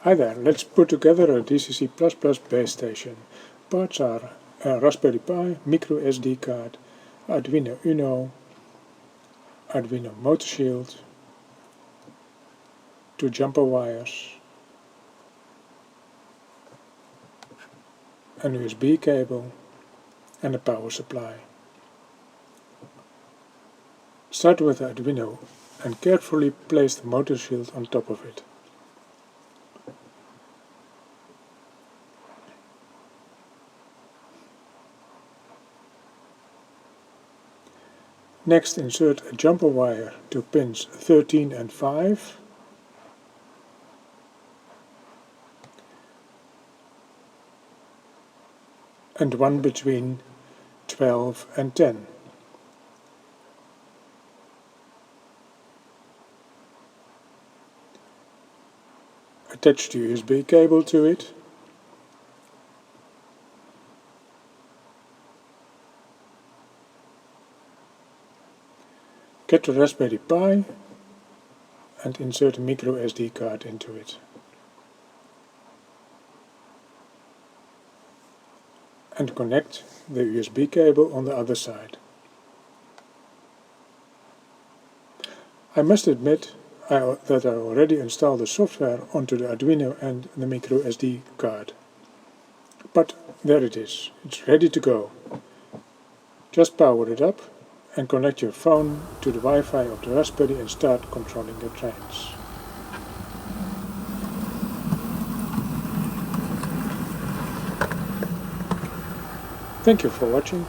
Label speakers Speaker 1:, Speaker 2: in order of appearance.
Speaker 1: Hi there, let's put together a DCC++ base station. Parts are a Raspberry Pi, micro SD card, Arduino Uno, Arduino motor shield, 2 jumper wires, an USB cable and a power supply. Start with the Arduino and carefully place the motor shield on top of it. Next, insert a jumper wire to pins 13 and 5 and one between 12 and 10. Attach the USB cable to it. Get the Raspberry Pi and insert a micro SD card into it. And connect the USB cable on the other side. I must admit that I already installed the software onto the Arduino and the micro SD card. But there it is, it's ready to go. Just power it up and connect your phone to the Wi-Fi of the Raspberry and start controlling the trains. Thank you for watching.